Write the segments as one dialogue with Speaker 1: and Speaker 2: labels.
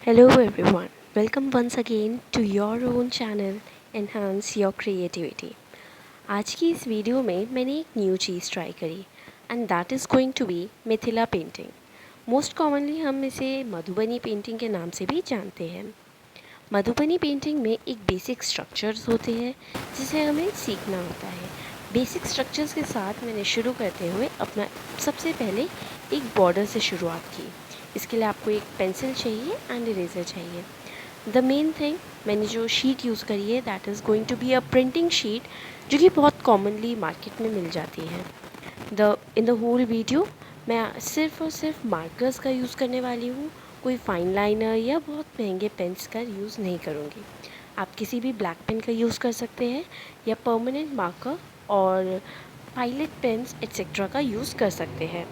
Speaker 1: Hello everyone, welcome once again to your own channel Enhance Your Creativity। आज की इस video में मैंने एक न्यू चीज़ ट्राई करी and that is going to be Mithila painting. Most commonly हम इसे मधुबनी पेंटिंग के नाम से भी जानते हैं। मधुबनी पेंटिंग में एक बेसिक स्ट्रक्चर्स होते हैं जिसे हमें सीखना होता है। बेसिक स्ट्रक्चर्स के साथ मैंने शुरू करते हुए अपना सबसे पहले एक बॉर्डर से शुरुआत की। इसके लिए आपको एक पेंसिल चाहिए एंड इरेज़र चाहिए। द मेन थिंग, मैंने जो शीट यूज़ करी है that is going to be a printing sheet जो कि बहुत कॉमनली मार्केट में मिल जाती है। इन द होल वीडियो मैं सिर्फ़ और सिर्फ मार्कर्स का यूज़ करने वाली हूँ। कोई फाइन लाइनर या बहुत महंगे पेन्स का यूज़ नहीं करूँगी। आप किसी भी ब्लैक पेन का यूज़ कर सकते हैं या परमानेंट मार्कर और पायलेट पेन्स एट्सेट्रा का यूज़ कर सकते हैं।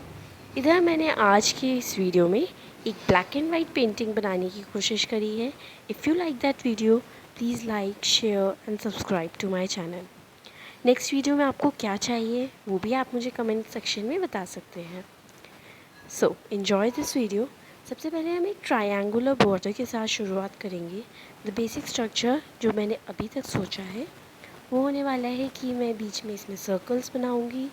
Speaker 1: इधर मैंने आज की इस वीडियो में एक ब्लैक एंड वाइट पेंटिंग बनाने की कोशिश करी है। If you like that video please like share and subscribe to my channel. Next video में आपको क्या चाहिए वो भी आप मुझे कमेंट सेक्शन में बता सकते हैं। So enjoy this video. सबसे पहले हम एक ट्रायंगुलर बॉर्डर के साथ शुरुआत करेंगे। द बेसिक स्ट्रक्चर जो मैंने अभी तक सोचा है वो होने वाला है कि मैं बीच में इसमें सर्कल्स बनाऊंगी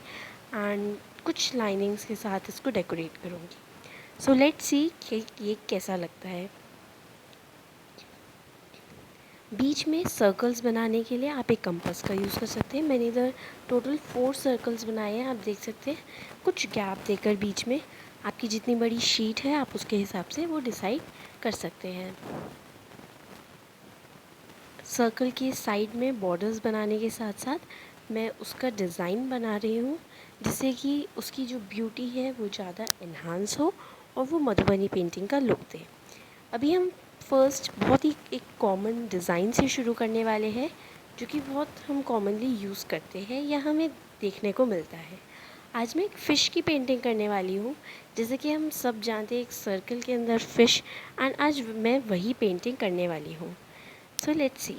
Speaker 1: एंड कुछ लाइनिंग्स के साथ इसको डेकोरेट करूंगी। सो लेट्स सी कि ये कैसा लगता है। बीच में सर्कल्स बनाने के लिए आप एक कंपास का यूज़ कर सकते हैं। मैंने इधर टोटल 4 सर्कल्स बनाए हैं, आप देख सकते हैं। कुछ गैप देकर बीच में, आपकी जितनी बड़ी शीट है आप उसके हिसाब से वो डिसाइड कर सकते हैं। सर्कल के साइड में बॉर्डर्स बनाने के साथ साथ मैं उसका डिज़ाइन बना रही हूँ जिससे कि उसकी जो ब्यूटी है वो ज़्यादा इन्हांस हो और वो मधुबनी पेंटिंग का लुक दे। अभी हम फर्स्ट बहुत ही एक कॉमन डिज़ाइन से शुरू करने वाले हैं जो कि बहुत हम कॉमनली यूज़ करते हैं या हमें देखने को मिलता है। आज मैं एक फ़िश की पेंटिंग करने वाली हूँ। जैसे कि हम सब जानते हैं एक सर्कल के अंदर फ़िश, एंड आज मैं वही पेंटिंग करने वाली हूँ। So let's see.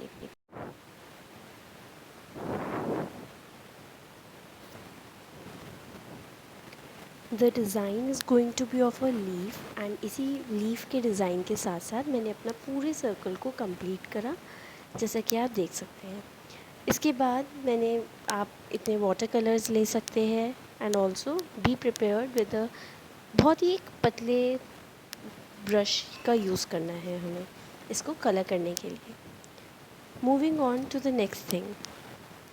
Speaker 1: The design is going to be of a leaf and इसी लीफ के डिज़ाइन के साथ साथ मैंने अपना पूरे सर्कल को कंप्लीट करा, जैसा कि आप देख सकते हैं। इसके बाद मैंने आप इतने वाटर कलर्स ले सकते हैं and also be prepared with a बहुत ही एक पतले ब्रश का यूज़ करना है हमें इसको कलर करने के लिए। Moving on to the next thing,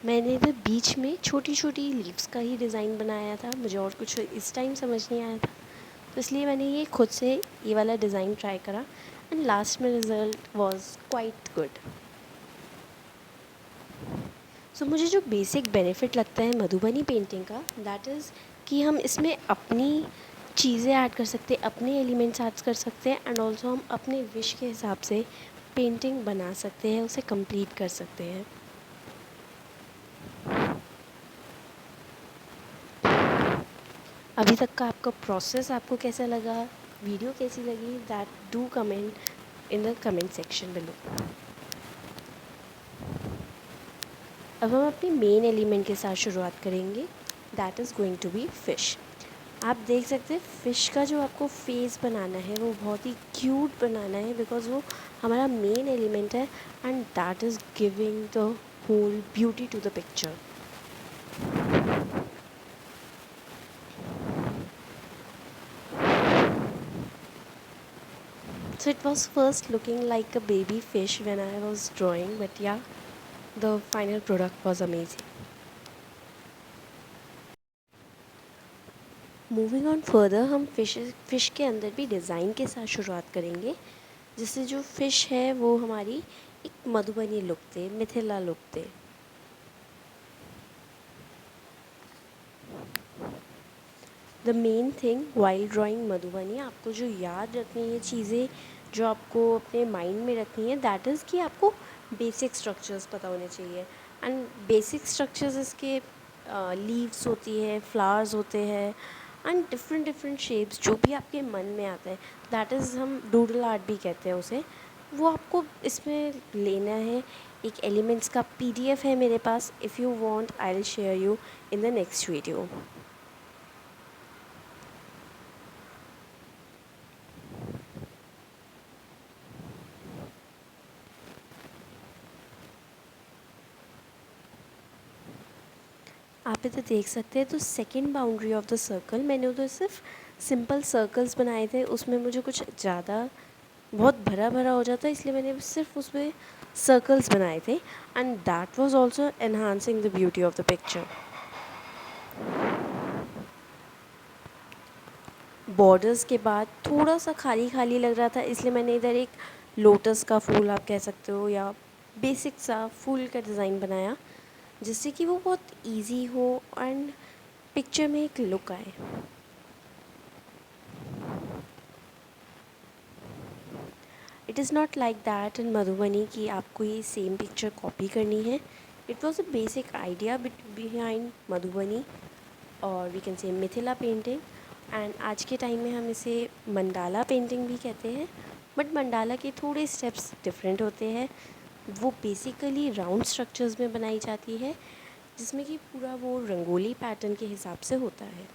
Speaker 1: मैंने इधर बीच में छोटी छोटी लीव्स का ही डिज़ाइन बनाया था। मुझे और कुछ इस टाइम समझ नहीं आया था, तो इसलिए मैंने ये खुद से ये वाला डिज़ाइन ट्राई करा एंड लास्ट में रिज़ल्ट वाज क्वाइट गुड। सो मुझे जो बेसिक बेनिफिट लगता है मधुबनी पेंटिंग का दैट इज़ कि हम इसमें अपनी चीज़ें ऐड कर सकते हैं, अपने एलिमेंट्स ऐड कर सकते हैं एंड ऑल्सो हम अपने विश के हिसाब से पेंटिंग बना सकते हैं, उसे कंप्लीट कर सकते हैं। अभी तक का आपका प्रोसेस आपको कैसा लगा, वीडियो कैसी लगी, that do comment in the comment section below. अब हम अपने मेन एलिमेंट के साथ शुरुआत करेंगे, that is going to be fish. आप देख सकते हैं फ़िश का जो आपको फेस बनाना है वो बहुत ही क्यूट बनाना है बिकॉज़ वो हमारा मेन एलिमेंट है and that is giving the whole beauty to the picture. So it was first looking like a baby fish when I was drawing, but yeah, the final product was amazing. Moving on further, हम fish के अंदर भी design के साथ शुरुआत करेंगे जिससे जो फ़िश है वो हमारी एक Madhubani look they, Mithila look they. The main thing while drawing Madhubani, आपको जो याद रखनी है चीज़ें, जो आपको अपने माइंड में रखनी है दैट इज़ कि आपको बेसिक स्ट्रक्चर्स पता होने चाहिए। एंड बेसिक स्ट्रक्चर्स इसके लीव्स होती है, फ्लावर्स होते हैं एंड डिफरेंट डिफरेंट शेप्स जो भी आपके मन में आता है दैट इज़ हम डूडल आर्ट भी कहते हैं उसे, वो आपको इसमें लेना है। एक एलिमेंट्स का PDF है मेरे पास, if you want I will share you in the next video. आप इधर देख सकते हैं तो second boundary of the circle मैंने उधर सिर्फ सिंपल सर्कल्स बनाए थे, उसमें मुझे कुछ ज़्यादा बहुत भरा भरा हो जाता है, इसलिए मैंने सिर्फ उसमें सर्कल्स बनाए थे and that was also enhancing the beauty of the picture. Borders के बाद थोड़ा सा खाली खाली लग रहा था, इसलिए मैंने इधर एक लोटस का फूल आप कह सकते हो या बेसिक सा फूल का डिज़ाइन बनाया, जिससे कि वो बहुत इजी हो एंड पिक्चर में एक लुक आए। It is not like that in Madhubani कि आपको ये सेम पिक्चर कॉपी करनी है। It was a basic idea behind Madhubani और we can say Mithila painting, and आज के टाइम में हम इसे मंडाला पेंटिंग भी कहते हैं। बट मंडाला के थोड़े स्टेप्स डिफरेंट होते हैं। वो बेसिकली राउंड स्ट्रक्चर्स में बनाई जाती है, जिसमें कि पूरा वो रंगोली पैटर्न के हिसाब से होता है।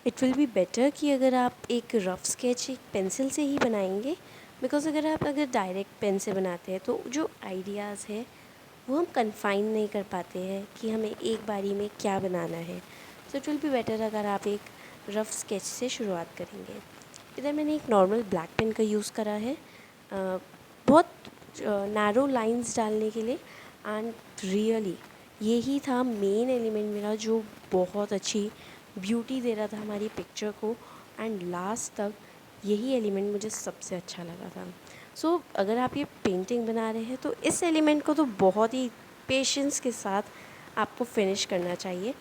Speaker 1: इट विल बी बेटर कि अगर आप एक रफ़ स्केच एक पेंसिल से ही बनाएंगे, बिकॉज़ अगर डायरेक्ट पेन से बनाते हैं तो जो आइडियाज़ है वो हम कन्फाइन नहीं कर पाते हैं कि हमें एक बारी में क्या बनाना है। So it will be better अगर आप एक रफ़ स्केच से शुरुआत करेंगे। इधर मैंने एक नॉर्मल ब्लैक पेन का यूज़ करा है बहुत नैरो लाइंस डालने के लिए, एंड रियली यही था मेन एलिमेंट मेरा जो बहुत अच्छी ब्यूटी दे रहा था हमारी पिक्चर को, एंड लास्ट तक यही एलिमेंट मुझे सबसे अच्छा लगा था। सो अगर आप ये पेंटिंग बना रहे हैं तो इस एलिमेंट को तो बहुत ही पेशेंस के साथ आपको फिनिश करना चाहिए।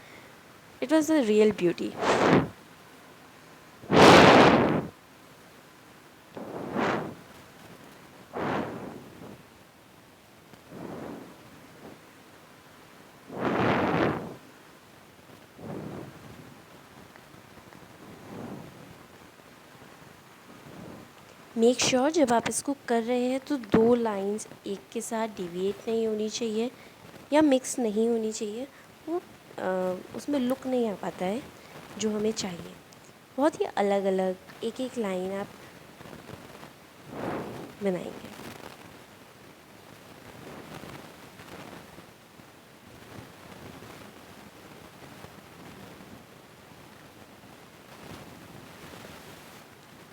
Speaker 1: It was the real beauty. Make sure जब आप इसको कर रहे हैं तो दो लाइंस एक के साथ डिविएट नहीं होनी चाहिए या मिक्स नहीं होनी चाहिए। वो उसमें लुक नहीं आ पाता है जो हमें चाहिए। बहुत ही अलग अलग एक एक लाइन आप बनाएंगे।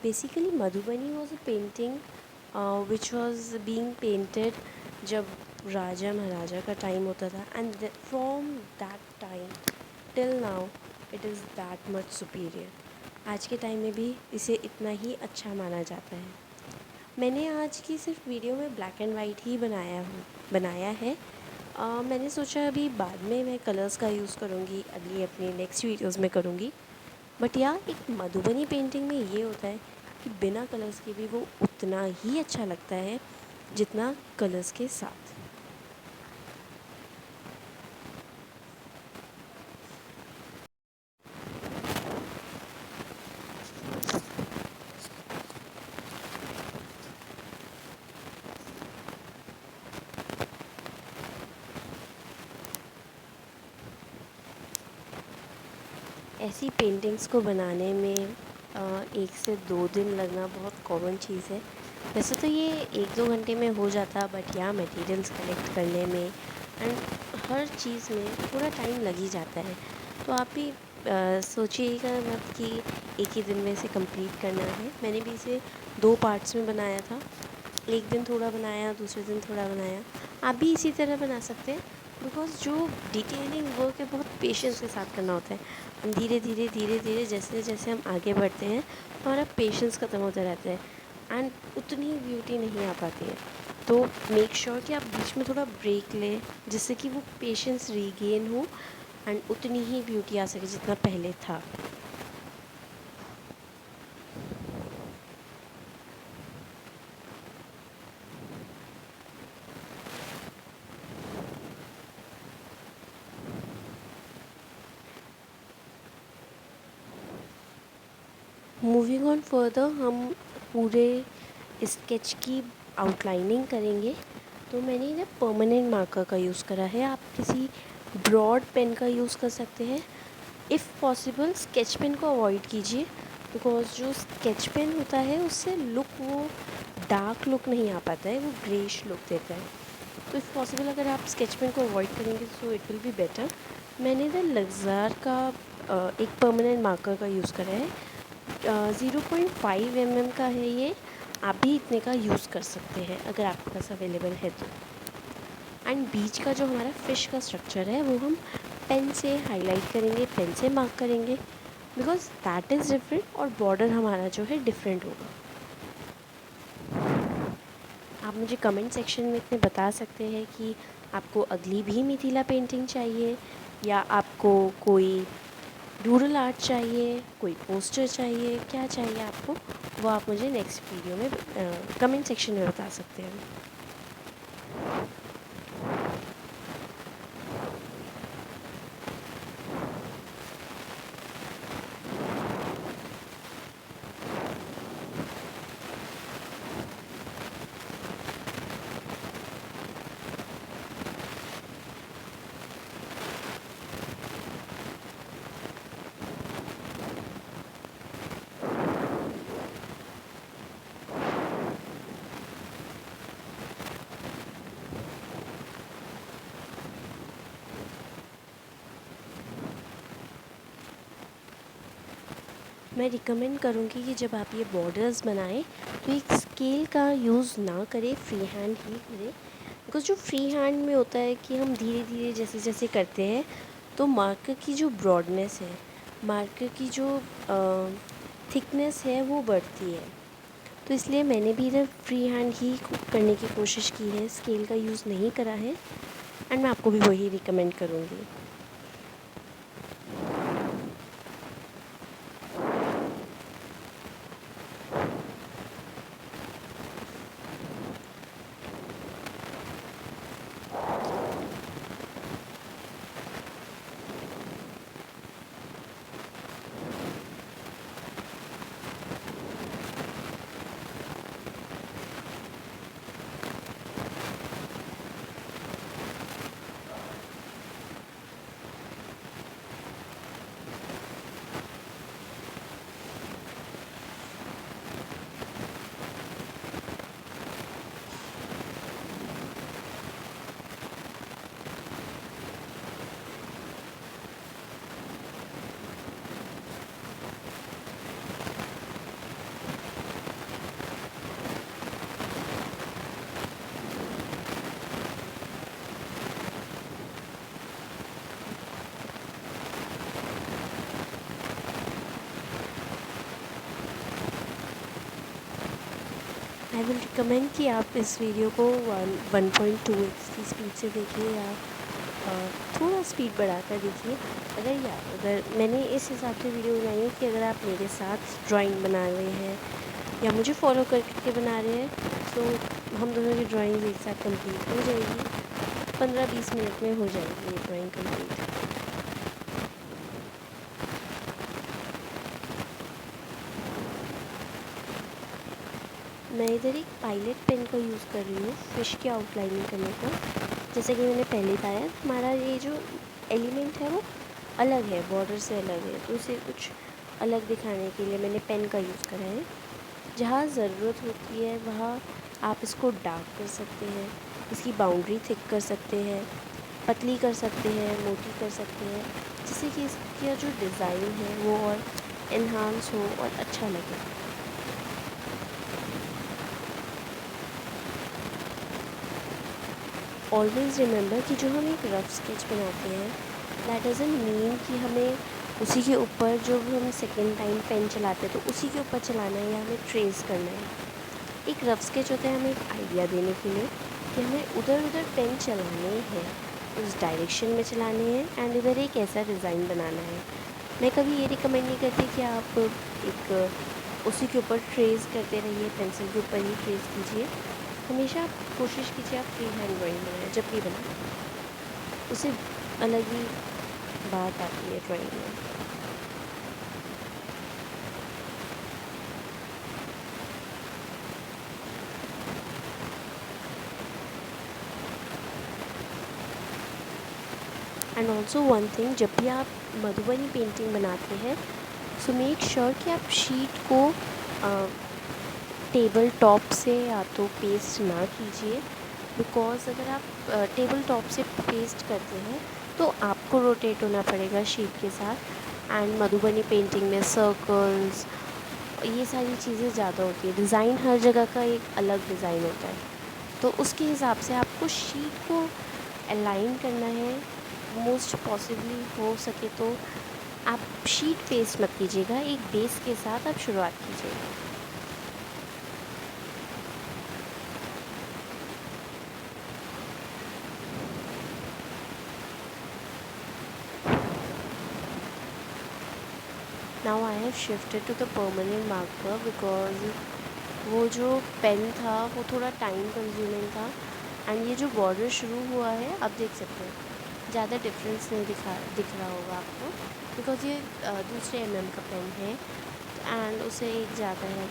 Speaker 1: Basically Madhubani was a painting which was being painted जब राजा महाराजा का टाइम होता था, and from that time till now it is that much superior. आज के टाइम में भी इसे इतना ही अच्छा माना जाता है। मैंने आज की सिर्फ वीडियो में ब्लैक एंड वाइट ही बनाया है। मैंने सोचा अभी बाद में मैं कलर्स का यूज़ करूँगी, अगली अपनी नेक्स्ट वीडियोज़ में करूँगी। बट या एक मधुबनी पेंटिंग में ये होता है कि बिना कलर्स के भी वो उतना ही अच्छा लगता है जितना कलर्स के साथ। ऐसी पेंटिंग्स को बनाने में 1 से 2 दिन लगना बहुत कॉमन चीज़ है। वैसे तो ये 1-2 घंटे में हो जाता, बट यहाँ मटेरियल्स कलेक्ट करने में एंड हर चीज़ में थोड़ा टाइम लग ही जाता है। तो आप भी सोचिएगा मत कि एक ही दिन में इसे कंप्लीट करना है। मैंने भी इसे 2 पार्ट्स में बनाया था। एक दिन थोड़ा बनाया, दूसरे दिन थोड़ा बनाया। आप भी इसी तरह बना सकते हैं, बिकॉज़ जो डिटेलिंग वर्क है बहुत पेशेंस के साथ करना होता है। हम धीरे धीरे धीरे धीरे जैसे जैसे हम आगे बढ़ते हैं हमारा पेशेंस ख़त्म होता रहता है एंड उतनी ब्यूटी नहीं आ पाती है। तो मेक श्योर कि आप बीच में थोड़ा ब्रेक लें, जिससे कि वो पेशेंस रीगेन हो एंड उतनी ही ब्यूटी आ सके जितना पहले था। मूविंग ऑन फर्दर हम पूरे स्केच की आउटलाइनिंग करेंगे। तो मैंने ना परमानेंट मार्कर का यूज़ करा है। आप किसी ब्रॉड पेन का यूज़ कर सकते हैं। इफ़ पॉसिबल स्केच पेन को अवॉइड कीजिए, बिकॉज जो स्केच पेन होता है उससे लुक वो डार्क लुक नहीं आ पाता है, वो ग्रेश लुक देता है। तो इफ़ पॉसिबल अगर आप स्केच पेन को अवॉइड करेंगे तो इट विल बी बेटर। मैंने ना लग्ज़ार का एक परमानेंट मार्कर का यूज़ करा है। 0.5 mm का है ये। आप भी इतने का यूज़ कर सकते हैं अगर आपके पास अवेलेबल है तो। एंड बीच का जो हमारा फ़िश का स्ट्रक्चर है वो हम पेन से हाईलाइट करेंगे, पेन से मार्क करेंगे, बिकॉज दैट इज़ डिफरेंट और बॉर्डर हमारा जो है डिफरेंट होगा। आप मुझे कमेंट सेक्शन में इतने बता सकते हैं कि आपको अगली भी मिथिला पेंटिंग चाहिए, या आपको कोई डूडल आर्ट चाहिए, कोई पोस्टर चाहिए, क्या चाहिए आपको, वो आप मुझे नेक्स्ट वीडियो में कमेंट सेक्शन में बता सकते हैं। मैं रिकमेंड करूँगी कि जब आप ये बॉर्डर्स बनाएं तो एक स्केल का यूज़ ना करें, फ्री हैंड ही करें। बिकॉज जो फ्री हैंड में होता है कि हम धीरे धीरे जैसे जैसे करते हैं तो मार्कर की जो ब्रॉडनेस है, मार्कर की जो थिकनेस है वो बढ़ती है। तो इसलिए मैंने भी इधर फ्री हैंड ही करने की कोशिश की है, स्केल का यूज़ नहीं करा है। एंड मैं आपको भी वही रिकमेंड करूँगी। आई विल रिकमेंड कि आप इस वीडियो को 1.2x की स्पीड से देखिए, या थोड़ा स्पीड बढ़ाकर देखिए। अगर मैंने इस हिसाब से वीडियो बनाई है कि अगर आप मेरे साथ ड्राइंग बना रहे हैं या मुझे फॉलो करके बना रहे हैं तो हम दोनों की ड्राइंग एक साथ कंप्लीट हो जाएगी। 15-20 मिनट में हो जाएगी ये ड्राइंग कंप्लीट। मैं इधर एक पायलट पेन का यूज़ कर रही हूँ फ़िश की आउटलाइनिंग करने का। जैसे कि मैंने पहले बताया, हमारा ये जो एलिमेंट है वो अलग है, बॉर्डर से अलग है, तो इसे कुछ अलग दिखाने के लिए मैंने पेन का यूज़ करा है। जहाँ ज़रूरत होती है वहाँ आप इसको डार्क कर सकते हैं, इसकी बाउंड्री थिक कर सकते हैं, पतली कर सकते हैं, मोटी कर सकते हैं, जिससे कि इसका जो डिज़ाइन है वो और इन्हांस हो और अच्छा लगे। ऑलवेज़ रिमेंबर कि जो हम एक रफ़ स्केच बनाते हैं दैट डज़न्ट मीन कि हमें उसी के ऊपर जो हम सेकेंड टाइम पेन चलाते हैं तो उसी के ऊपर चलाना है या हमें ट्रेस करना है। एक रफ़ स्केच होता है हमें एक आइडिया देने के लिए कि हमें उधर उधर पेन चलाने हैं, उस डायरेक्शन में चलाने हैं एंड इधर एक ऐसा डिज़ाइन बनाना है। मैं कभी ये रिकमेंड नहीं करती कि आप एक उसी के ऊपर ट्रेस करते रहिए, पेंसिल के ऊपर ही ट्रेस कीजिए। हमेशा कोशिश कीजिए आप फ्री हैंड ड्राइंग बनाएं, जब भी बनाएं उससे अलग ही बात आती है ड्राइंग में। एंड ऑल्सो वन थिंग, जब भी आप मधुबनी पेंटिंग बनाते हैं सो मेक श्योर कि आप शीट को टेबल टॉप से या तो पेस्ट ना कीजिए, बिकॉज़ अगर आप टेबल टॉप से पेस्ट करते हैं तो आपको रोटेट होना पड़ेगा शीट के साथ। एंड मधुबनी पेंटिंग में सर्कल्स, ये सारी चीज़ें ज़्यादा होती है, डिज़ाइन हर जगह का एक अलग डिज़ाइन होता है, तो उसके हिसाब से आपको शीट को अलाइन करना है। मोस्ट पॉसिबली हो सके तो आप शीट पेस्ट मत कीजिएगा, एक बेस के साथ आप शुरुआत कीजिएगा। Now I have shifted to the permanent marker because वो जो पेन था वो थोड़ा टाइम कंज्यूमिंग था। एंड ये जो बॉर्डर शुरू हुआ है आप देख सकते हैं, ज़्यादा डिफरेंस नहीं दिख रहा होगा आपको, बिकॉज ये दूसरे का पेन है एंड उसे एक ज़्यादा है।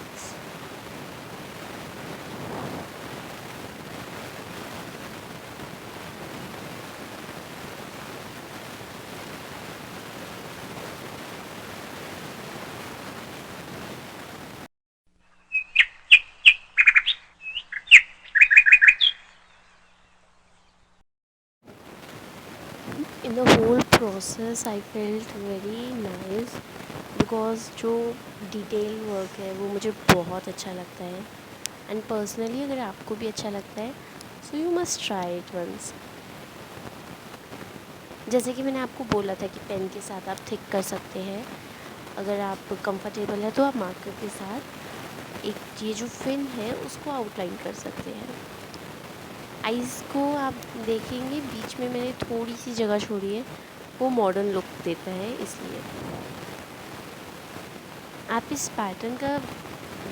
Speaker 1: In the whole process I felt very nice, because जो डिटेल वर्क है वो मुझे बहुत अच्छा लगता है। एंड पर्सनली अगर आपको भी अच्छा लगता है so you must try it once. जैसे कि मैंने आपको बोला था कि पेन के साथ आप थिक कर सकते हैं, अगर आप कंफर्टेबल है तो आप मार्कर के साथ एक ये जो फिन है उसको आउटलाइन कर सकते हैं। आइज़ को आप देखेंगे बीच में मैंने थोड़ी सी जगह छोड़ी है, वो मॉडर्न लुक देता है इसलिए। आप इस पैटर्न का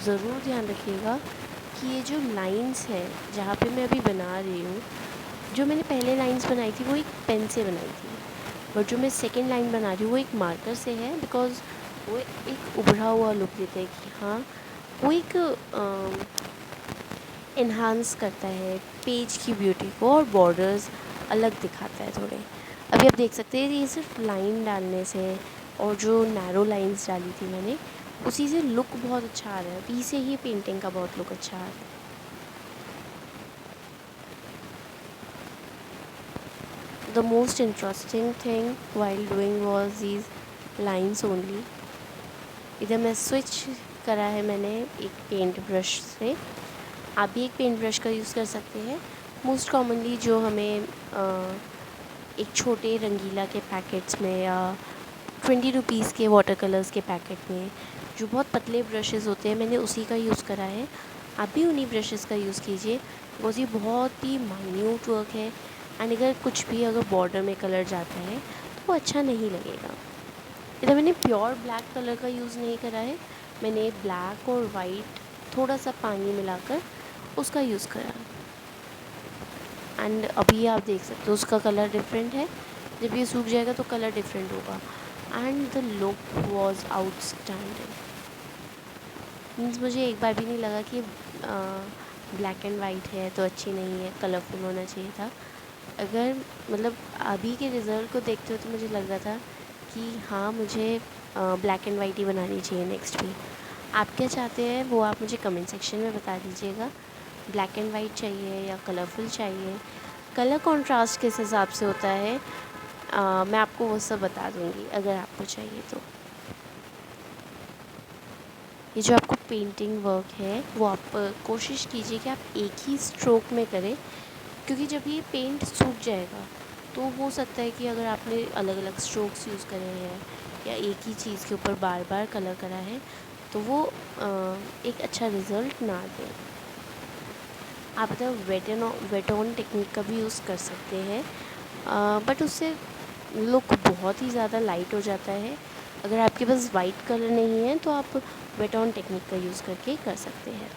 Speaker 1: ज़रूर ध्यान रखिएगा कि ये जो लाइंस हैं जहाँ पे मैं अभी बना रही हूँ, जो मैंने पहले लाइंस बनाई थी वो एक पेन से बनाई थी, और जो मैं सेकेंड लाइन बना रही हूँ वो एक मार्कर से है, बिकॉज़ वो एक उभरा हुआ लुक देता है कि हाँ वो एक इन्हांस करता है पेज की ब्यूटी को, और बॉर्डर्स अलग दिखाता है थोड़े। अभी आप देख सकते हैं ये सिर्फ लाइन डालने से, और जो नैरो लाइंस डाली थी मैंने उसी से लुक बहुत अच्छा आ रहा है, अभी से ही पेंटिंग का बहुत लुक अच्छा आ रहा है। The most interesting thing while doing was these lines only. इधर मैं स्विच करा है मैंने एक पेंट ब्रश से, आप भी एक पेंट ब्रश का यूज़ कर सकते हैं। मोस्ट कॉमनली जो हमें एक छोटे रंगीला के पैकेट्स में या 20 रुपीज़ के वाटर कलर्स के पैकेट में जो बहुत पतले ब्रशेज़ होते हैं, मैंने उसी का यूज़ करा है। आप भी उन्हीं ब्रशेज़ का यूज़ कीजिए, बिकॉज़ ये बहुत ही माइन्यूट वर्क है, एंड अगर कुछ भी अगर बॉर्डर में कलर जाता है तो वो अच्छा नहीं लगेगा। इधर मैंने प्योर ब्लैक कलर का यूज़ नहीं करा है, मैंने ब्लैक और वाइट थोड़ा सा पानी मिलाकर उसका यूज़ करा। एंड अभी आप देख सकते हो उसका कलर डिफरेंट है, जब ये सूख जाएगा तो कलर डिफरेंट होगा। And the look was outstanding. Means मुझे एक बार भी नहीं लगा कि ब्लैक एंड वाइट है तो अच्छी नहीं है, कलरफुल होना चाहिए था। अगर मतलब अभी के रिज़ल्ट को देखते हुए तो मुझे लग रहा था कि हाँ मुझे ब्लैक एंड वाइट ही बनानी चाहिए नेक्स्ट भी। आप क्या चाहते हैं वो आप मुझे कमेंट सेक्शन में बता दीजिएगा, ब्लैक एंड वाइट चाहिए या कलरफुल चाहिए, कलर कॉन्ट्रास्ट किस हिसाब से होता है मैं आपको वो सब बता दूँगी अगर आपको चाहिए तो। ये जो आपको पेंटिंग वर्क है वो आप कोशिश कीजिए कि आप एक ही स्ट्रोक में करें, क्योंकि जब ये पेंट सूख जाएगा तो हो सकता है कि अगर आपने अलग अलग स्ट्रोक्स यूज़ करे हैं या एक ही चीज़ के ऊपर बार बार कलर करा है तो वो एक अच्छा रिज़ल्ट ना दे। आप इधर वेट ऑन टेक्निक का भी यूज़ कर सकते हैं, बट उससे लुक बहुत ही ज़्यादा लाइट हो जाता है। अगर आपके पास वाइट कलर नहीं है तो आप वेट ऑन टेक्निक का यूज़ करके कर सकते हैं।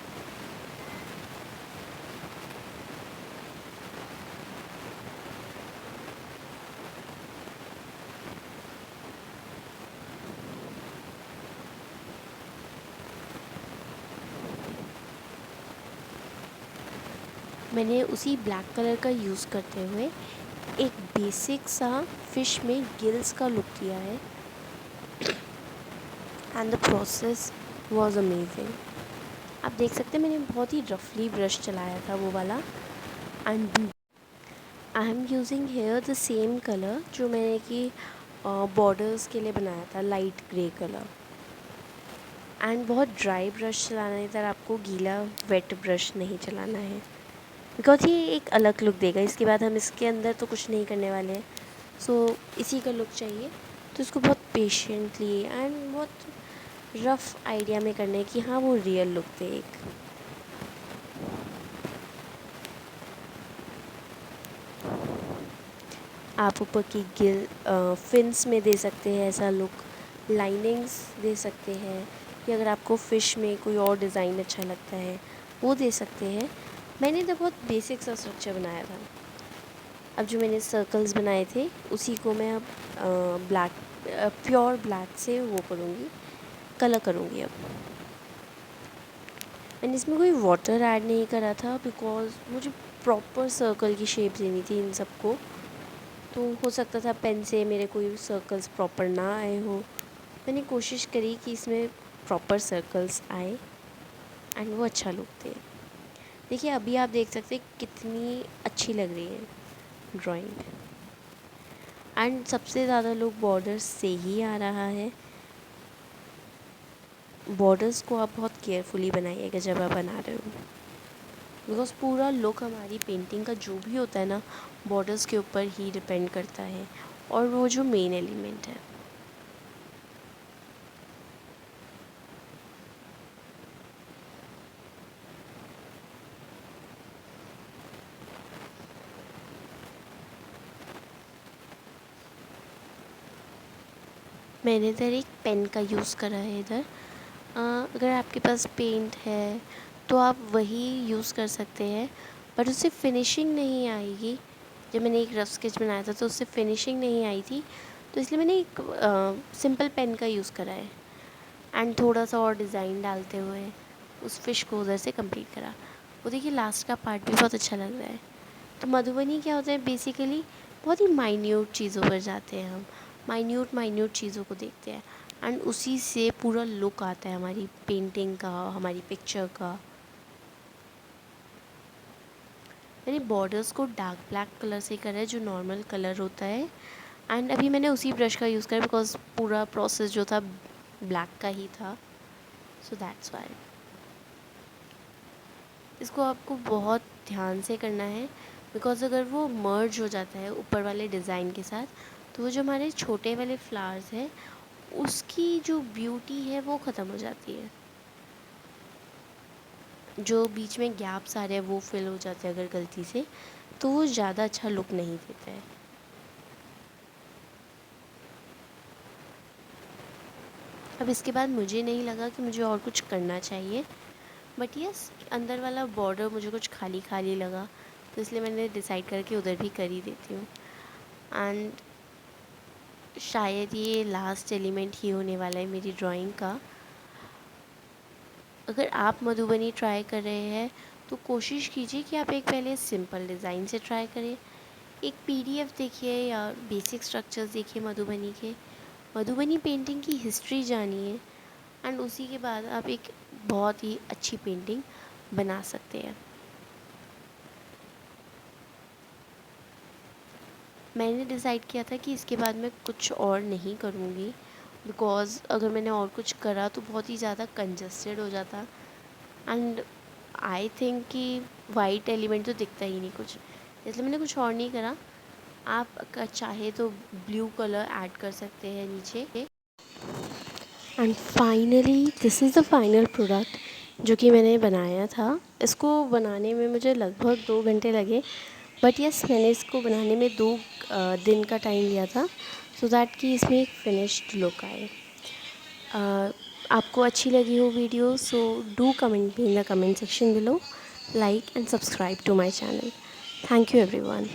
Speaker 1: मैंने उसी ब्लैक कलर का यूज़ करते हुए एक बेसिक सा फिश में गिल्स का लुक दिया है and the process was amazing. आप देख सकते हैं मैंने बहुत ही रफली ब्रश चलाया था वो वाला। And I am using here the same colour जो मैंने कि बॉर्डर्स के लिए बनाया था, लाइट ग्रे कलर। एंड बहुत ड्राई ब्रश चलाना है इधर, आपको गीला वेट ब्रश नहीं चलाना है, बिकॉज ये एक अलग लुक देगा। इसके बाद हम इसके अंदर तो कुछ नहीं करने वाले हैं, सो इसी का लुक चाहिए। तो इसको बहुत पेशेंटली एंड बहुत रफ़ आइडिया में करना है कि हाँ वो रियल लुक दे एक। आप ऊपर की फिन्स में दे सकते हैं ऐसा लुक, लाइनिंग्स दे सकते हैं, कि अगर आपको फ़िश में कोई और डिज़ाइन अच्छा लगता है वो दे सकते हैं। मैंने तो बहुत बेसिक सा स्ट्रक्चर बनाया था। अब जो मैंने सर्कल्स बनाए थे उसी को मैं अब प्योर ब्लैक से वो करूँगी, कलर करूँगी। अब मैंने इसमें कोई वाटर ऐड नहीं करा था बिकॉज मुझे प्रॉपर सर्कल की शेप देनी थी इन सबको। तो हो सकता था पेन से मेरे कोई सर्कल्स प्रॉपर ना आए हो। मैंने कोशिश करी कि इसमें प्रॉपर सर्कल्स आए एंड वो अच्छा लुक दे। देखिए अभी आप देख सकते हैं कितनी अच्छी लग रही है ड्राइंग। एंड सबसे ज़्यादा लुक बॉर्डर्स से ही आ रहा है। बॉर्डर्स को आप बहुत केयरफुली बनाइएगा जब आप बना रहे हो, बिकॉज़ पूरा लुक हमारी पेंटिंग का जो भी होता है ना, बॉर्डर्स के ऊपर ही डिपेंड करता है, और वो जो मेन एलिमेंट है। मैंने इधर एक पेन का यूज़ करा है इधर। अगर आपके पास पेंट है तो आप वही यूज़ कर सकते हैं, बट उससे फिनिशिंग नहीं आएगी। जब मैंने एक रफ स्केच बनाया था तो उससे फिनिशिंग नहीं आई थी, तो इसलिए मैंने एक सिंपल पेन का यूज़ करा है। एंड थोड़ा सा और डिज़ाइन डालते हुए उस फ़िश को उधर से कंप्लीट करा। वो देखिए लास्ट का पार्ट भी बहुत अच्छा लग रहा है। तो मधुबनी क्या होता है बेसिकली, बहुत ही माइन्यूट चीज़ों पर जाते हैं हम, माइन्यूट चीज़ों को देखते हैं एंड उसी से पूरा लुक आता है हमारी पेंटिंग का, हमारी पिक्चर का। मैंने बॉर्डर्स को डार्क ब्लैक कलर से करा है जो नॉर्मल कलर होता है। एंड अभी मैंने उसी ब्रश का यूज़ करा बिकॉज पूरा प्रोसेस जो था ब्लैक का ही था, सो दैट्स वाई। इसको आपको बहुत ध्यान से करना है, बिकॉज़ अगर वो मर्ज हो जाता है ऊपर वाले डिज़ाइन के साथ तो वो जो हमारे छोटे वाले फ्लावर्स हैं उसकी जो ब्यूटी है वो ख़त्म हो जाती है। जो बीच में गैप्स आ रहे हैं वो फिल हो जाते हैं अगर गलती से, तो वो ज़्यादा अच्छा लुक नहीं देता है। अब इसके बाद मुझे नहीं लगा कि मुझे और कुछ करना चाहिए, बट यस अंदर वाला बॉर्डर मुझे कुछ खाली खाली लगा, तो इसलिए मैंने डिसाइड करके उधर भी कर ही देती हूँ। एंड शायद ये लास्ट एलिमेंट ही होने वाला है मेरी ड्राइंग का। अगर आप मधुबनी ट्राई कर रहे हैं तो कोशिश कीजिए कि आप एक पहले सिंपल डिज़ाइन से ट्राई करें, एक पीडीएफ देखिए या बेसिक स्ट्रक्चर्स देखिए मधुबनी के, मधुबनी पेंटिंग की हिस्ट्री जानिए एंड उसी के बाद आप एक बहुत ही अच्छी पेंटिंग बना सकते हैं। मैंने डिसाइड किया था कि इसके बाद मैं कुछ और नहीं करूँगी, बिकॉज़ अगर मैंने और कुछ करा तो बहुत ही ज़्यादा कंजस्टेड हो जाता एंड आई थिंक कि वाइट एलिमेंट तो दिखता ही नहीं कुछ, इसलिए मैंने कुछ और नहीं करा। आप अगर चाहे तो ब्लू कलर ऐड कर सकते हैं नीचे। And finally this is the final product जो कि मैंने बनाया था। इसको बनाने में मुझे लगभग 2 घंटे लगे, बट यस मैंने इसको बनाने में 2 दिन का टाइम लिया था, सो दैट कि इसमें एक फिनिश्ड लुक आए। आपको अच्छी लगी हो video, so do comment me in the comment section below, like and subscribe to my channel. Thank you everyone.